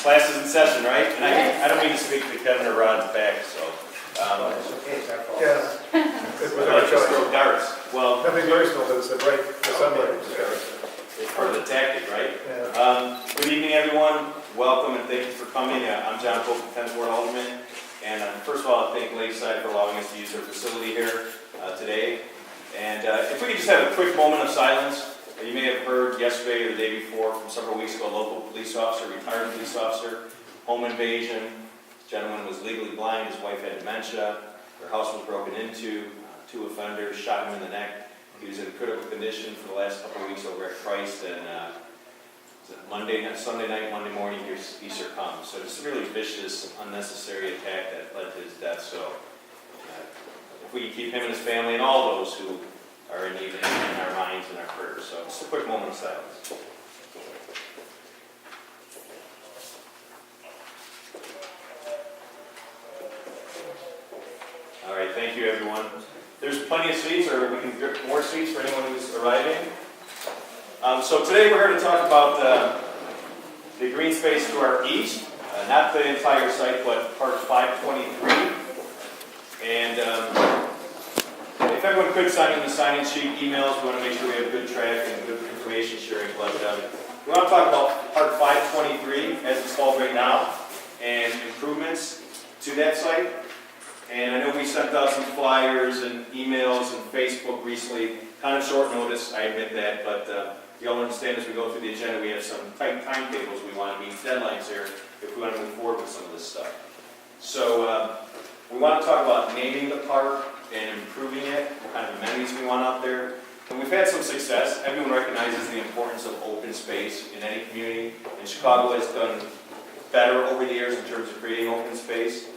Class is in session, right? And I don't mean to speak to Kevin or Rod's back, so. It's okay, it's our fault. Yeah. It was I'd our like to throw choice. darts. Well, Nothing personal, but it's a break for somebody. it's part of the tactic, right? Yeah. Good evening, everyone. Welcome and thank you for coming. I'm John Pope, 10th Ward Alderman. And first of all, I thank Lakeside for allowing us to use their facility here today. And if we could just have a quick moment of silence. You may have heard yesterday or the day before from several weeks ago, a local police officer, retired police officer, home invasion. This gentleman was legally blind, his wife had dementia, their house was broken into, two offenders shot him in the neck. He was in critical condition for the last couple of weeks over at Christ, and Sunday night, Monday morning, he succumbed. So it's a really vicious, unnecessary attack that led to his death. So if we can keep him and his family and all those who are in need in our minds and our prayers. So just a quick moment of silence. All right, thank you, everyone. There's plenty of seats, or we can get more seats for anyone who's arriving. So today we're here to talk about the green space to our east, not the entire site, but part 523. And if everyone could sign in the sign-in sheet, emails, we want to make sure we have good track and good information sharing. But we want to talk about part 523 as it's called right now, and improvements to that site. And I know we sent out some flyers and emails and Facebook recently, kind of short notice, I admit that, but you'll understand as we go through the agenda, we have some tight timetables we want to meet, deadlines here, if we want to move forward with some of this stuff. So we want to talk about naming the park and improving it, what kind of amenities we want out there. And we've had some success. Everyone recognizes the importance of open space in any community, and Chicago has done better over the years in terms of creating open space.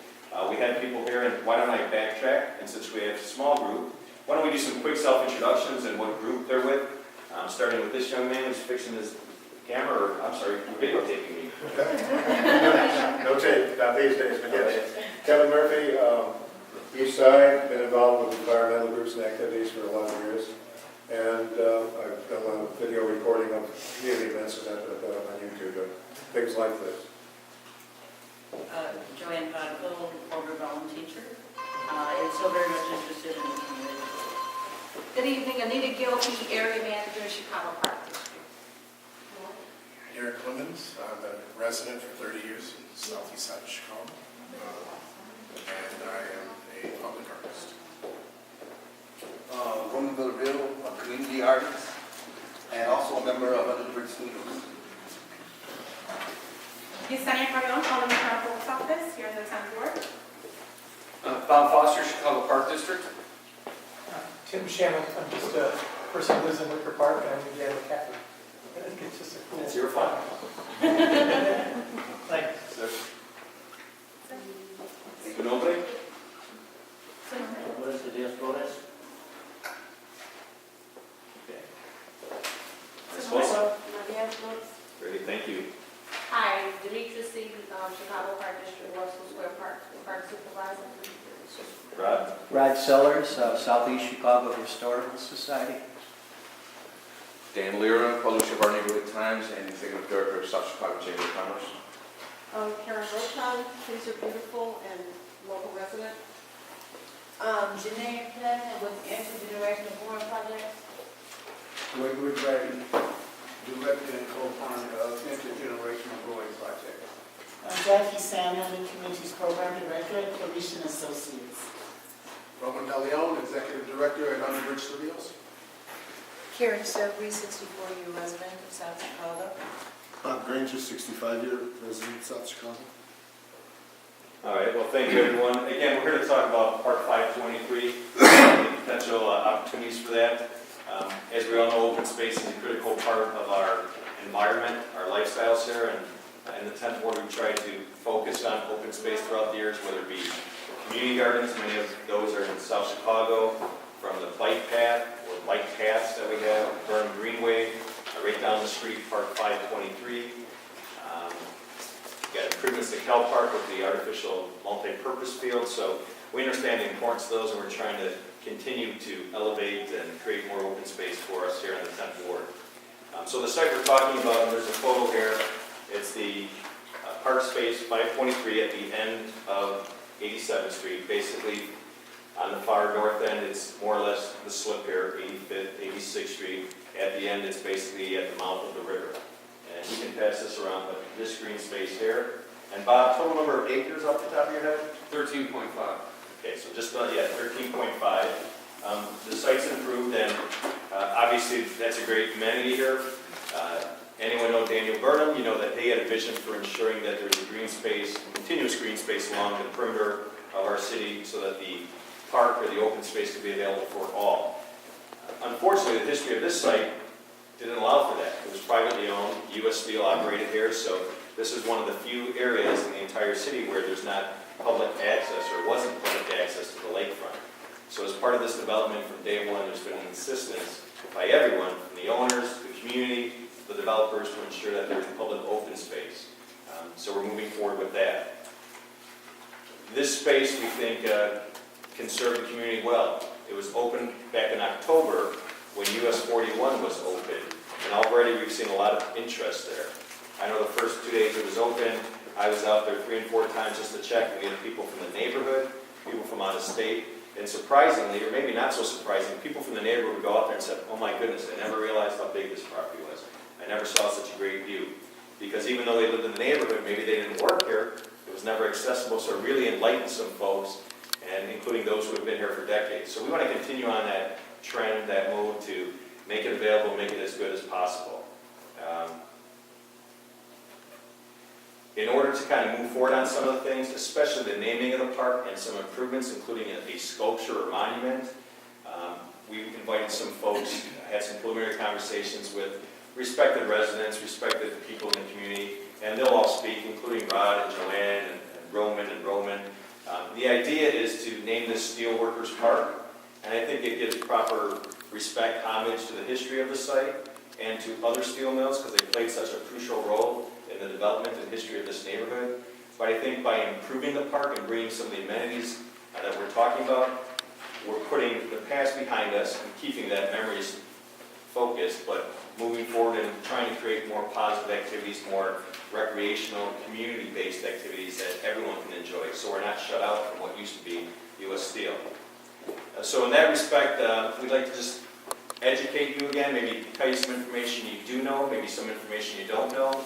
We had people here, and why don't I backtrack? And since we have a small group, why don't we do some quick self-introductions and what group they're with? Starting with this young man who's fixing his camera, or I'm sorry, videotaping me. No tape, not these days, but yes. Kevin Murphy, East Side, been involved with environmental groups and activities for a lot of years. And I've done a lot of video recording of community events and that I've done on YouTube, things like this. Joanne Vodko, former Alderman teacher, and so very much interested in the community. Good evening, Anita Gilby, Area Manager, Chicago Park District. Eric Clemens, I'm a resident for 30 years in the southeast side of Chicago, and I am a public artist. Roman Villarreal, a community artist, and also a member of Alderman Studios. Yesenia Cardone, Alderman Clerk's Office, here in the 10th Ward. Bob Foster, Chicago Park District. Tim Shannon, I'm just a person who lives in Wicker Park, and I'm the dad of Kathy. I think it's just a cool. It's your fault. Thanks. Nobody? What is the deal, bonus? Okay. Ms. Wilson? Yes, please. Great, thank you. Hi, Demetrius C., Chicago Park District, Russell Square Park, Park Supervisor. Rod? Rod Sellers, Southeast Chicago Historical Society. Dan Lira, publisher of our Neighborhood Times and Executive Director of South Chicago Chamber of Commerce. Karen Rochon, Trees Are Beautiful, and local resident. Janae Pleasant with Intergenerational Forum Project. Gregory Brady, Director and co-founder of Intergenerational Growing Project. Jackie Samuel, the Communities Program Director at Claretian Associates. Roman Deleon, Executive Director at Underbridge Studios. Karen Silvery, 64-year resident of South Chicago. Bob Granger, 65-year resident of South Chicago. All right, well, thank you, everyone. Again, we're here to talk about Part 523, the potential opportunities for that. As we all know, open space is a critical part of our environment, our lifestyles here, and in the 10th Ward, we've tried to focus on open space throughout the years, whether it be community gardens, many of those are in South Chicago, from the bike path or bike paths that we have, Burnham Greenway, right down the street, Park 523. Got improvements to Cal Park with the artificial multi-purpose field, so we understand the importance of those, and we're trying to continue to elevate and create more open space for us here in the 10th Ward. So the site we're talking about, and there's a photo here, it's the park space 523 at the end of 87th Street. Basically, on the far north end, it's more or less the slip here, 85th, 86th Street. At the end, it's basically at the mouth of the river. And you can pass this around, but this green space here. And Bob, total number of acres off the top of your head? 13.5. Okay, so just, 13.5. The site's improved, and obviously that's a great amenity here. Anyone know Daniel Burnham, you know that he had a vision for ensuring that there's a green space, continuous green space along the perimeter of our city so that the park or the open space could be available for all. Unfortunately, the history of this site didn't allow for that. It was privately owned, U.S. Steel operated here, so this is one of the few areas in the entire city where there's not public access or wasn't public access to the lakefront. So as part of this development from day one, there's been an insistence by everyone, from the owners, the community, the developers, to ensure that there's public open space. So we're moving forward with that. This space, we think, can serve the community well. It was opened back in October when US 41 was open, and already we've seen a lot of interest there. I know the first 2 days it was open, I was out there 3 and 4 times just to check, and we had people from the neighborhood, people from out of state, and surprisingly, or maybe not so surprising, people from the neighborhood would go out there and say, oh my goodness, I never realized how big this property was. I never saw such a great view. Because even though they lived in the neighborhood, maybe they didn't work here, it was never accessible, so it really enlightened some folks, and including those who have been here for decades. So we want to continue on that trend, that move to make it available, make it as good as possible. In order to kind of move forward on some of the things, especially the naming of the park and some improvements, including a sculpture or monument, we invited some folks, had some preliminary conversations with respected residents, respected people in the community, and they'll all speak, including Rod and Joanne and Roman. The idea is to name this Steelworkers Park, and I think it gives proper respect, homage to the history of the site and to other steel mills because they played such a crucial role in the development and history of this neighborhood. But I think by improving the park and bringing some of the amenities that we're talking about, we're putting the past behind us and keeping that memories focused, but moving forward and trying to create more positive activities, more recreational, community-based activities that everyone can enjoy, so we're not shut out from what used to be U.S. Steel. So in that respect, we'd like to just educate you again, maybe tell you some information you do know, maybe some information you don't know.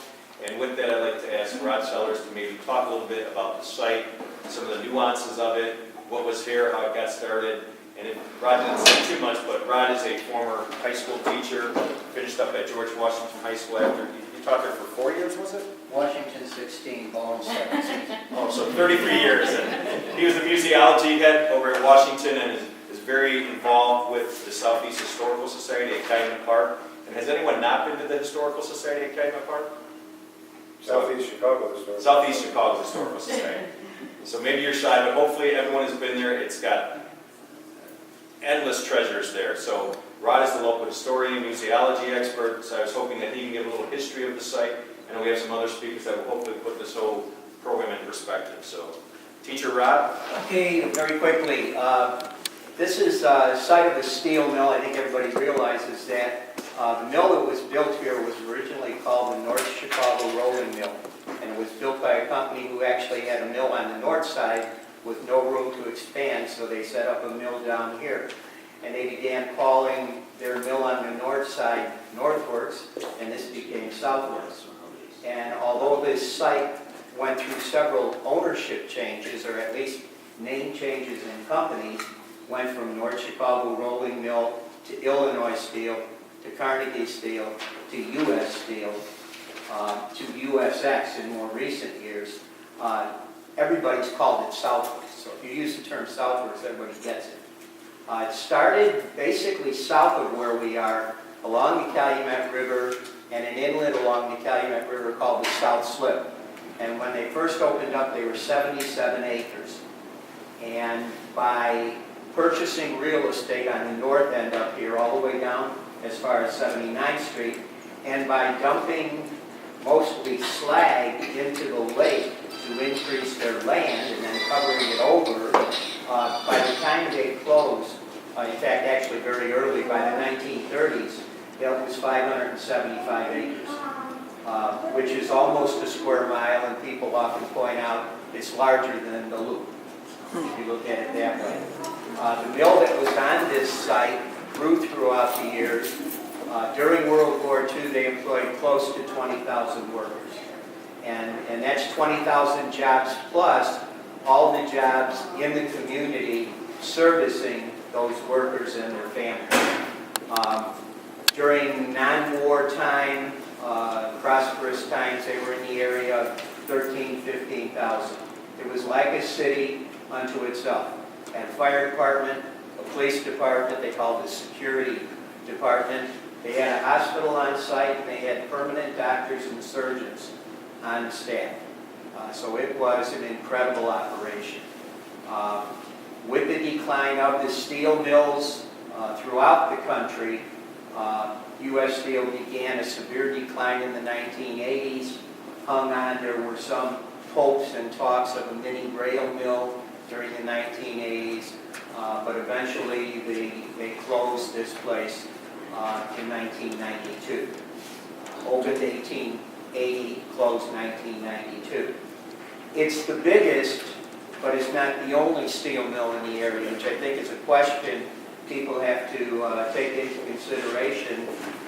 And with that, I'd like to ask Rod Sellers to maybe talk a little bit about the site, some of the nuances of it, what was here, how it got started. And Rod didn't say too much, but Rod is a former high school teacher, finished up at George Washington High School after, you taught there for 4 years, was it? Washington 16, Bone 17. Oh, so 33 years. And he was the museology head over at Washington and is very involved with the Southeast Historical Society at Calumet Park. And has anyone not been to the Historical Society at Calumet Park? Southeast Chicago Historical. Southeast Chicago Historical Society. So maybe you're shy, but hopefully everyone has been there. It's got endless treasures there. So Rod is the local historian, museology expert, so I was hoping that he can give a little history of the site. And we have some other speakers that will hopefully put this whole program in perspective. So, Teacher Rod? Okay, very quickly. This is the site of the steel mill. I think everybody realizes that the mill that was built here was originally called the North Chicago Rolling Mill. And it was built by a company who actually had a mill on the north side with no room to expand, so they set up a mill down here. And they began calling their mill on the north side Northworks, and this became Southworks. And although this site went through several ownership changes, or at least name changes in companies, went from North Chicago Rolling Mill to Illinois Steel, to Carnegie Steel, to U.S. Steel, to USX in more recent years, everybody's called it Southworks. So if you use the term Southworks, everybody gets it. It started basically south of where we are, along the Calumet River, and an inlet along the Calumet River called the South Slip. And when they first opened up, they were 77 acres. And by purchasing real estate on the north end up here, all the way down as far as 79th Street, and by dumping mostly slag into the lake to increase their land and then covering it over, by the time they closed, in fact, actually very early, by the 1930s, it was 575 acres, which is almost a square mile, and people people often point out it's larger than the Loop, if you look at it that way. The mill that was on this site grew throughout the years. During World War II, they employed close to 20,000 workers. And that's 20,000 jobs plus all the jobs in the community servicing those workers and their families. During non-war time, prosperous times, they were in the area of 13,000, 15,000. It was like a city unto itself. Had a fire department, a police department, they called it the security department. They had a hospital on site, and they had permanent doctors and surgeons on staff. So it was an incredible operation. With the decline of the steel mills throughout the country, U.S. Steel began a severe decline in the 1980s, hung on. There were some hopes and talks of a mini rail mill during the 1980s, but eventually they closed this place in 1992. Opened 1880, closed 1992. It's the biggest, but it's not the only steel mill in the area, which I think is a question people have to take into consideration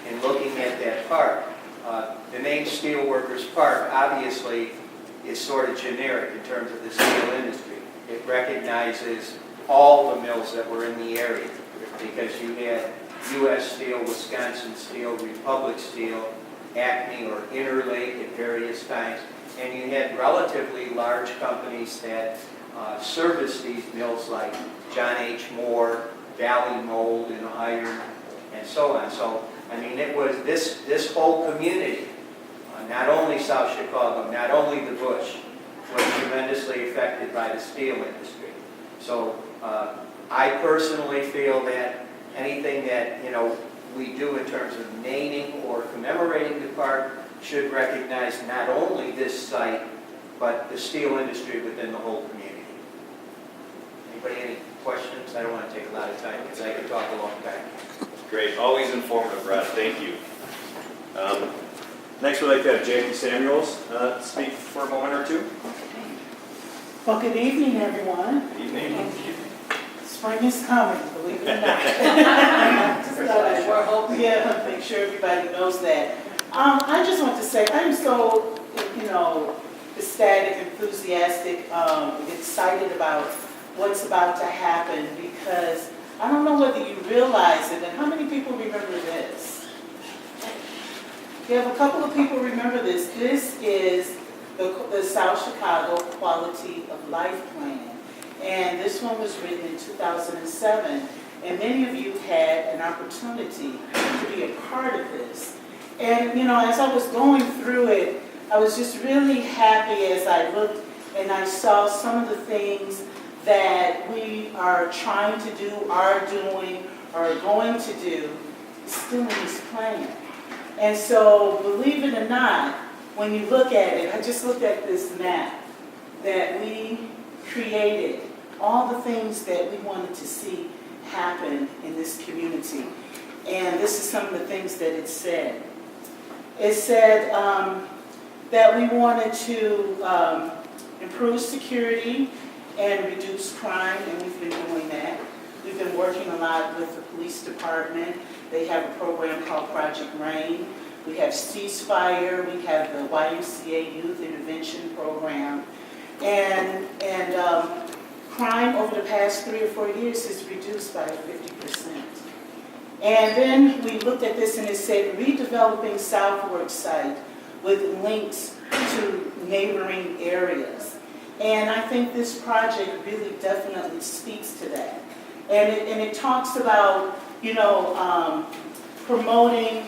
in looking at that park. The name Steelworkers Park obviously is sort of generic in terms of the steel industry. It recognizes all the mills that were in the area because you had U.S. Steel, Wisconsin Steel, Republic Steel, Acme or Interlake at various times, and you had relatively large companies that serviced these mills like John H. Moore, Valley Mold and Iron, and so on. So, I mean, it was this whole community, not only South Chicago, not only the Bush, was tremendously affected by the steel industry. So, I personally feel that anything that, we do in terms of naming or commemorating the park should recognize not only this site, but the steel industry within the whole community. Anybody any questions? I don't want to take a lot of time because I could talk a long time. Great, always informative, Brad, thank you. Next, we'd like to have Jackie Samuels speak for a moment or two. Well, good evening, everyone. Good evening. Spring is coming, believe it or not. Just thought I'd make sure everybody knows that. I just want to say I'm so, ecstatic, enthusiastic, excited about what's about to happen because I don't know whether you realize it, and how many people remember this? You have a couple of people remember this. This is the South Chicago Quality of Life Plan. And this one was written in 2007. And many of you had an opportunity to be a part of this. And, as I was going through it, I was just really happy as I looked and I saw some of the things that we are trying to do, are doing, or going to do, still in this plan. And so, believe it or not, when you look at it, I just looked at this map that we created, all the things that we wanted to see happen in this community. And this is some of the things that it said. It said that we wanted to improve security and reduce crime, and we've been doing that. We've been working a lot with the police department. They have a program called Project Rain. We have Ceasefire. We have the YMCA Youth Intervention Program. And crime over the past 3 or 4 years has reduced by 50%. And then we looked at this and it said redeveloping Southwark site with links to neighboring areas. And I think this project really definitely speaks to that. And it talks about, promoting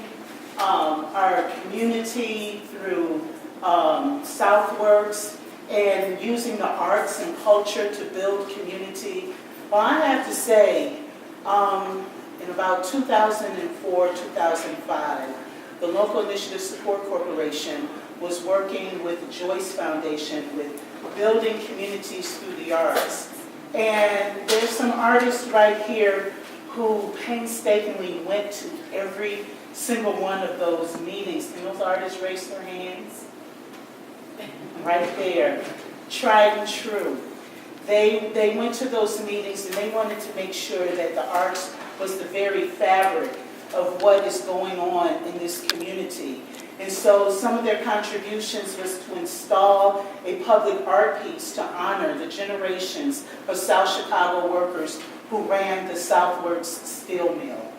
our community through Southworks and using the arts and culture to build community. Well, I have to say, in about 2004, 2005, the Local Initiative Support Corporation was working with the Joyce Foundation with building communities through the arts. And there's some artists right here who painstakingly went to every single one of those meetings. Can those artists raise their hands? right there, tried and true. They went to those meetings and they wanted to make sure that the arts was the very fabric of what is going on in this community. And so some of their contributions was to install a public art piece to honor the generations of South Chicago workers who ran the Southwards Steel Mill.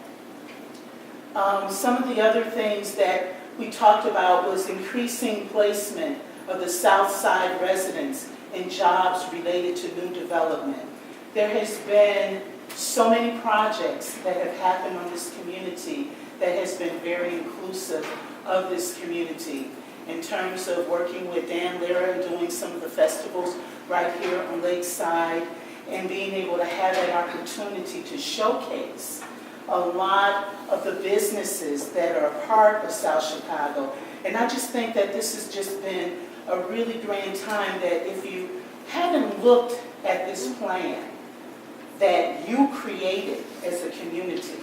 Some of the other things that we talked about was increasing placement of the South Side residents in jobs related to new development. There has been so many projects that have happened on this community that has been very inclusive of this community in terms of working with Dan Lira and doing some of the festivals right here on Lakeside and being able to have that opportunity to showcase a lot of the businesses that are a part of South Chicago. And I just think that this has just been a really grand time that if you haven't looked at this plan that you created as a community,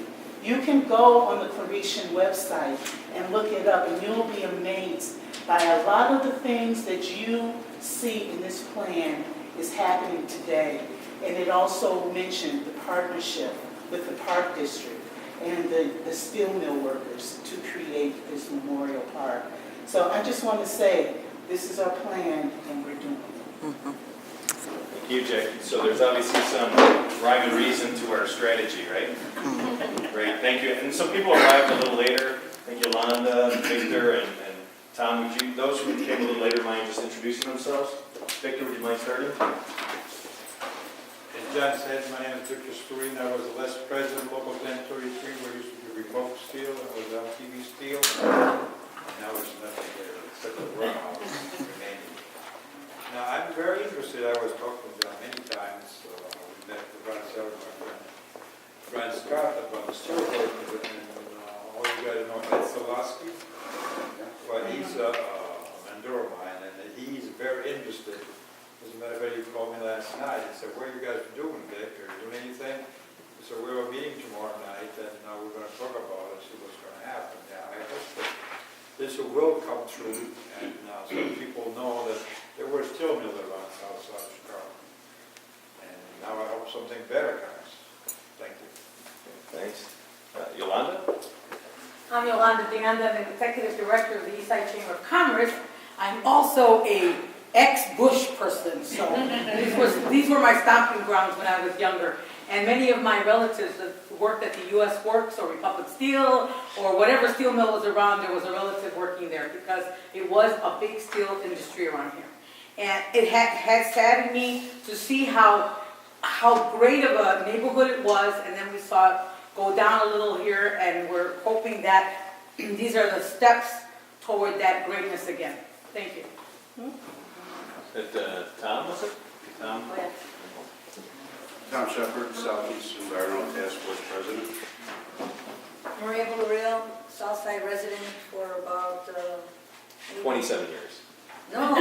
you can go on the Claretian website and look it up and you'll be amazed by a lot of the things that you see in this plan is happening today. And it also mentioned the partnership with the Park District and the steel mill workers to create this memorial park. So I just want to say, this is our plan and we're doing it. Thank you, Jake. So there's obviously some rhyme and reason to our strategy, right? Great, thank you. And some people arrived a little later. I think Yolanda, Victor, and Tom, would you, those who came a little later, mind just introducing themselves? Victor, would you mind starting? As John said, my name is Victor Storeen. I was the last president of Local 1033, where used to be Remote Steel. I was on TV Steel. Now there's nothing there except the warehouse remaining. Now, I'm very interested. I was talking to John many times. We met with Ron Seller, my friend Fran Scott, about the Steelworkers, and all you got to know Ed Solosky. Well, he's a mentor of mine, and he's very interested. As a matter of fact, he called me last night. He said, "What are you guys doing, Dick? Are you doing anything?" So we have a meeting tomorrow night, and we're going to talk about it, see what's going to happen. Yeah, I hope that this will come true, and so people know that there were steel mills around South Chicago. And now I hope something better comes. Thank you. Thanks. Yolanda? I'm Yolanda Deanda, I'm the Executive Director of the Eastside Chamber of Commerce. I'm also a ex-Bush person, so these were my stomping grounds when I was younger. And many of my relatives that worked at the U.S. Works or Republic Steel or whatever steel mill was around, there was a relative working there because it was a big steel industry around here. And it has saddened me to see how great of a neighborhood it was, and then we saw it go down a little here, and we're hoping that these are the steps toward that greatness again. Thank you. Tom, was it? Tom? Oh, yeah. Tom Shepard, Southeast Environmental Task Force President. Maria Villarreal, Southside resident for about 27 years. No,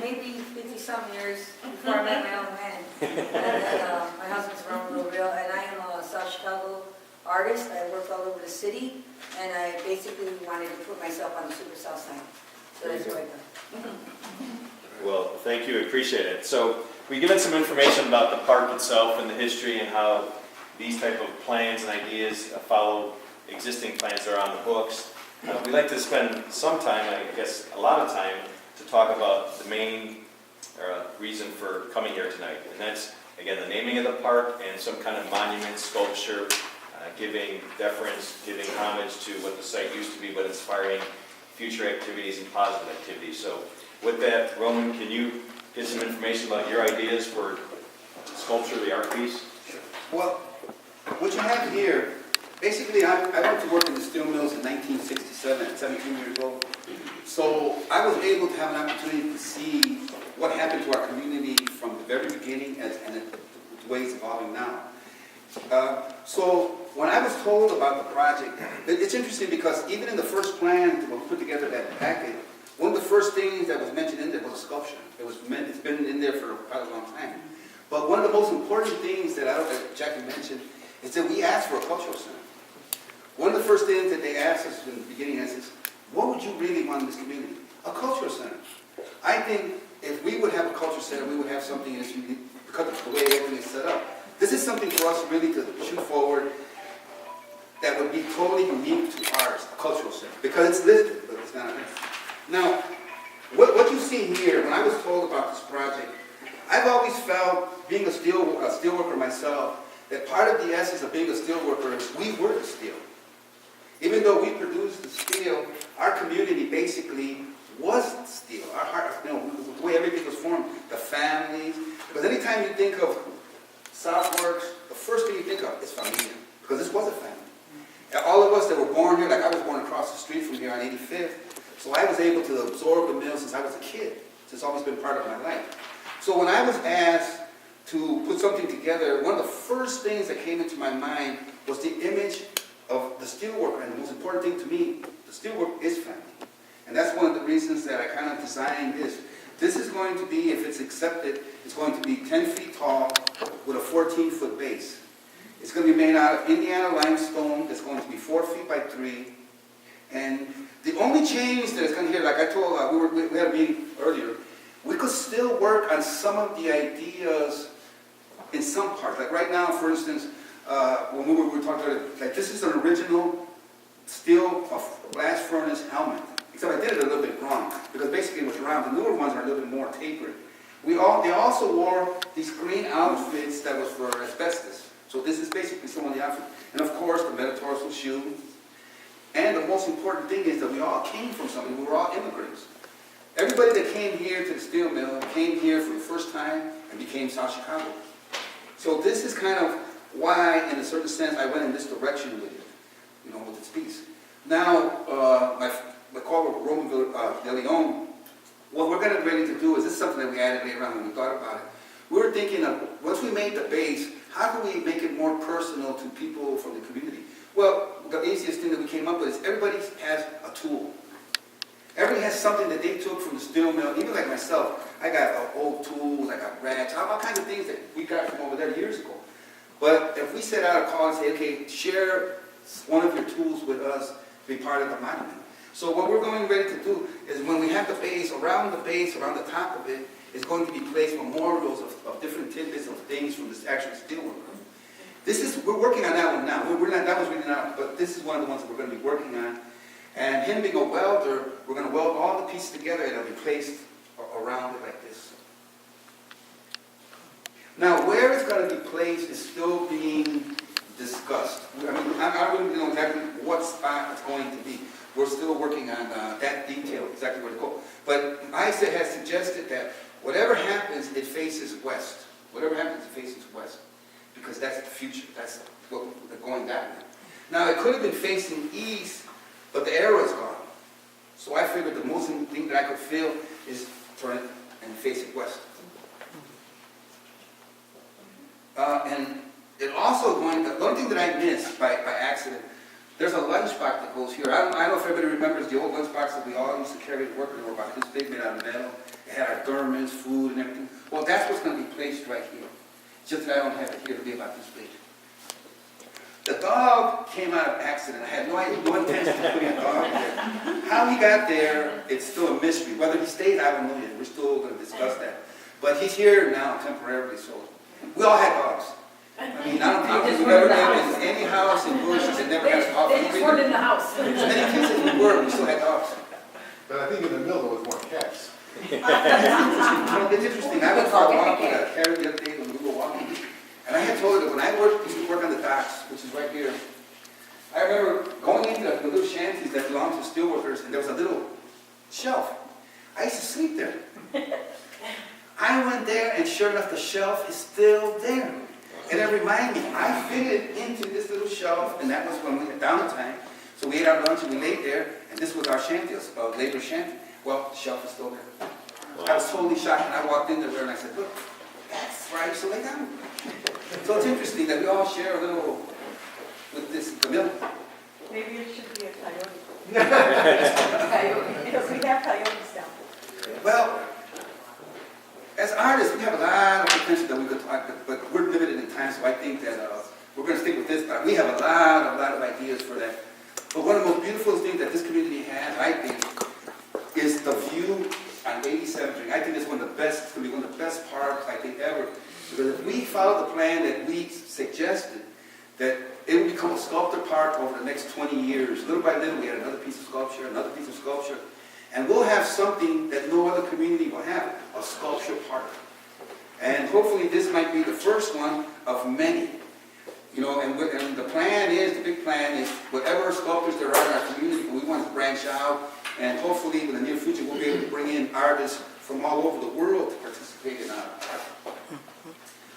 maybe 50-some years before I met my own man. And then my husband's Ron Villarreal, and I am a South Chicago artist. I work all over the city, and I basically wanted to put myself on the Super South Side. So that's what I done. Well, thank you. I appreciate it. So we've given some information about the park itself and the history and how these type of plans and ideas follow existing plans that are on the books. We'd like to spend some time, I guess a lot of time, to talk about the main reason for coming here tonight. And that's, again, the naming of the park and some kind of monument, sculpture, giving deference, giving homage to what the site used to be, but inspiring future activities and positive activities. So with that, Roman, can you give some information about your ideas for sculpture, the art piece? Well, what you have here, basically I went to work in the steel mills in 1967 at 17 years old. So I was able to have an opportunity to see what happened to our community from the very beginning and the way it's evolving now. So when I was told about the project, it's interesting because even in the first plan to put together that packet, one of the first things that was mentioned in there was a sculpture. It's been in there for quite a long time. But one of the most important things that Jackie mentioned is that we asked for a cultural center. One of the first things that they asked us in the beginning is, what would you really want in this community? A cultural center. I think if we would have a culture center, we would have something that's unique because of the way everything is set up. This is something for us really to shoot forward that would be totally unique to ours, a cultural center, because it's listed, but it's not. Now, what you see here, when I was told about this project, I've always felt, being a steelworker myself, that part of the essence of being a steelworker is we were the steel. Even though we produced the steel, our community basically was steel. Our heart, the way everything was formed, the families. Because anytime you think of Southworks, the first thing you think of is familia, because this was a family. And all of us that were born here, like I was born across the street from here on 85th, so I was able to absorb the mill since I was a kid. It's always been part of my life. So when I was asked to put something together, one of the first things that came into my mind was the image of the steelworker. And the most important thing to me, the steelworker is family. And that's one of the reasons that I kind of designed this. This is going to be, if it's accepted, it's going to be 10 feet tall with a 14-foot base. It's going to be made out of Indiana limestone that's going to be 4 feet by 3. And the only change that is going to here, like I told, we had a meeting earlier, we could still work on some of the ideas in some parts. Like right now, for instance, when we were talking about it, like this is an original steel blast furnace helmet. Except I did it a little bit wrong, because basically it was round. The newer ones are a little bit more tapered. They also wore these green outfits that was for asbestos. So this is basically some of the outfits. And of course, the metatarsal shoe. And the most important thing is that we all came from something. We were all immigrants. Everybody that came here to the steel mill came here for the first time and became South Chicago. So this is kind of why, in a certain sense, I went in this direction with it, with its piece. Now, my call with Deleon, what we're going to be ready to do is, this is something that we added later on when we thought about it. We were thinking of, once we made the base, how can we make it more personal to people from the community? Well, the easiest thing that we came up with is everybody has a tool. Everybody has something that they took from the steel mill. Even like myself, I got old tools, I got racks, all kinds of things that we got from over there years ago. But if we set out a call and say, okay, share one of your tools with us, be part of the monument. So what we're going ready to do is when we have the base, around the top of it, is going to be placed memorials of different tidbits of things from this actual steelworker. We're working on that one now. That was really not, but this is one of the ones that we're going to be working on. And him being a welder, we're going to weld all the pieces together and it'll be placed around it like this. Now, where it's going to be placed is still being discussed. I don't really know exactly what spot it's going to be. We're still working on that detail, exactly where to go. But ISA has suggested that whatever happens, it faces west. Whatever happens, it faces west. Because that's the future. That's what we're going that way. Now, it could have been facing east, but the arrow is gone. So I figured the most thing that I could feel is turn it and face it west. And it also going, the only thing that I missed by accident, there's a lunchbox that goes here. I don't know if everybody remembers the old lunchbox that we all used to carry to work. They were about this big, made out of metal. It had our thermos, food, and everything. Well, that's what's going to be placed right here. Just that I don't have it here. It'll be about this big. The dog came out of accident. I had no intention of putting a dog there. How he got there, it's still a mystery. Whether he stayed, I don't know yet. We're still going to discuss that. But he's here now temporarily, so we all had dogs. I don't think we've ever been in any house in Bush that never has a dog. They just weren't in the house. As many kids as we were, we still had dogs. But I think in the middle there was more cats. It's interesting. I went for a walk with a carrot the other day when we were walking. And I had told her that when I used to work on the docks, which is right here, I remember going into the little shanties that belonged to steelworkers, and there was a little shelf. I used to sleep there. I went there, and sure enough, the shelf is still there. And it reminded me, I fitted into this little shelf, and that was when we had downtime. So we ate our lunch, and we laid there, and this was our shanty, a labor shanty. Well, the shelf is still there. I was totally shocked, and I walked in there, and I said, look, that's where I used to lay down. So it's interesting that we all share a little with this mill. Maybe it should be a coyote. Coyote, because we have coyotes down there. Well, as artists, we have a lot of potential that we could talk, but we're limited in time, so I think that we're going to stick with this. But we have a lot of ideas for that. But one of the most beautiful things that this community has, I think, is the view on on 87th Street. I think it's one of the best, it's going to be one of the best parks, I think, ever. Because if we follow the plan that we suggested, that it will become a sculpture park over the next 20 years. Little by little, we add another piece of sculpture, another piece of sculpture, and we'll have something that no other community will have, a sculpture park. And hopefully this might be the first one of many. You know, and the plan is, the big plan is, whatever sculptures there are in our community, we want to branch out, and hopefully in the near future we'll be able to bring in artists from all over the world to participate in our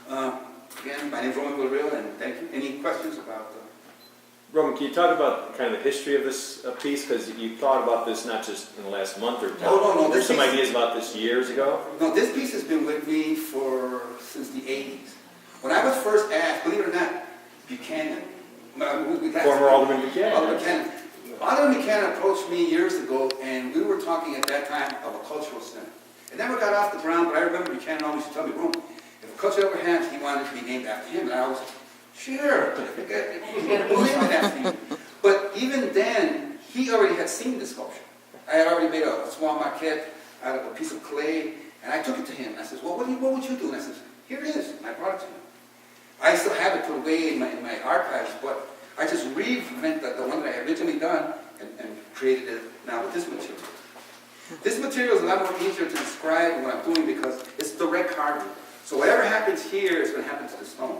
park. Again, my name is Roman Villarreal, and thank you. Any questions about Roman, can you talk about kind of the history of this piece? Because you thought about this not just in the last month or two. No. There's some ideas about this years ago. No, this piece has been with me since the 80s. When I was first asked, believe it or not, Buchanan. Former Alderman Buchanan. Alderman Buchanan approached me years ago, and we were talking at that time of a cultural center. It never got off the ground, but I remember Buchanan always used to tell me, Roman, if a culture ever happens, he wanted it to be named after him. And I was, sure, we'll name it after you. But even then, he already had seen the sculpture. I had already made a small maquette out of a piece of clay, and I took it to him. I said, well, what would you do? And I said, here it is, and I brought it to him. I still have it put away in my archives, but I just reinvented the one that I had originally done and created it now with this material. This material is a lot more easier to describe what I'm doing because it's direct carving. So whatever happens here is going to happen to the stone.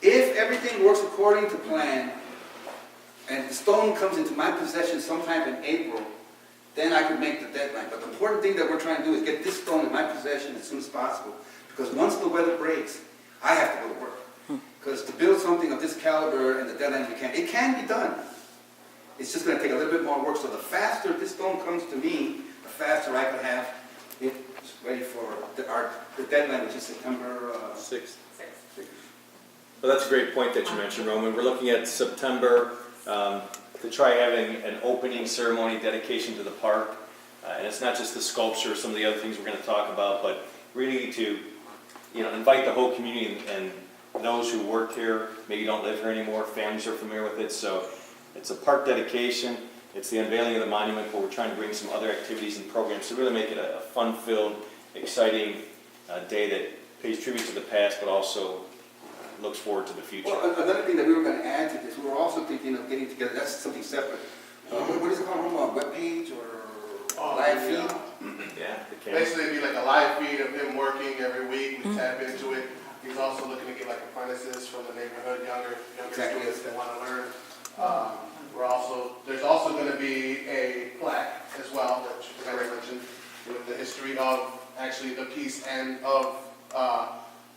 If everything works according to plan, and the stone comes into my possession sometime in April, then I could make the deadline. But the important thing that we're trying to do is get this stone in my possession as soon as possible. Because once the weather breaks, I have to go to work. Because to build something of this caliber and the deadline it can be done. It's just going to take a little bit more work. So the faster this stone comes to me, the faster I can have it ready for the deadline, which is September 6th. Well, that's a great point that you mentioned, Roman. We're looking at September to try having an opening ceremony, dedication to the park. And it's not just the sculpture, some of the other things we're going to talk about, but really to invite the whole community and those who work here, maybe don't live here anymore, families are familiar with it. So it's a park dedication. It's the unveiling of the monument, but we're trying to bring some other activities and programs to really make it a fun-filled, exciting day that pays tribute to the past, but also looks forward to the future. Well, another thing that we were going to add to this, we were also thinking of getting together, that's something separate. What is it called, a web page or live feed? Yeah, basically it'd be like a live feed of him working every week. We tap into it. He's also looking to get like apprentices from the neighborhood, younger students that want to learn. There's also going to be a plaque as well, which I mentioned, with the history of actually the piece and of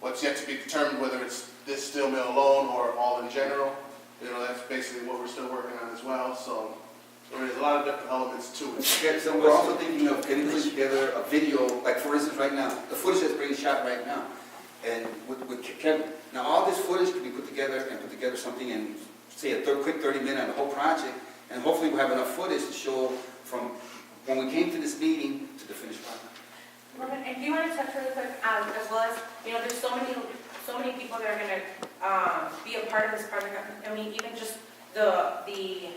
what's yet to be determined, whether it's this steel mill alone or all in general. That's basically what we're still working on as well. So there's a lot of different elements to it. Okay, so we're also thinking of getting together a video, like for instance right now, the footage that's being shot right now, and with Kevin. Now all this footage can be put together something in, say, a quick 30-minute on the whole project, and hopefully we'll have enough footage to show from when we came to this meeting to the finished product. Roman, and do you want to touch really quick, as well as, there's so many people that are going to be a part of this project. I mean, even just the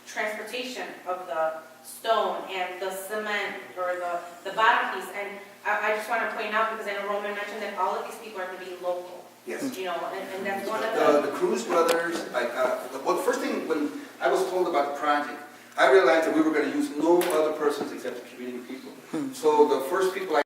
transportation of the stone and the cement or the bottom piece. And I just want to point out, because I know Roman mentioned that all of these people are going to be local. Yes. And that's one of the Cruz brothers, well, the first thing when I was told about the project, I realized that we were going to use no other persons except the community people. So the first people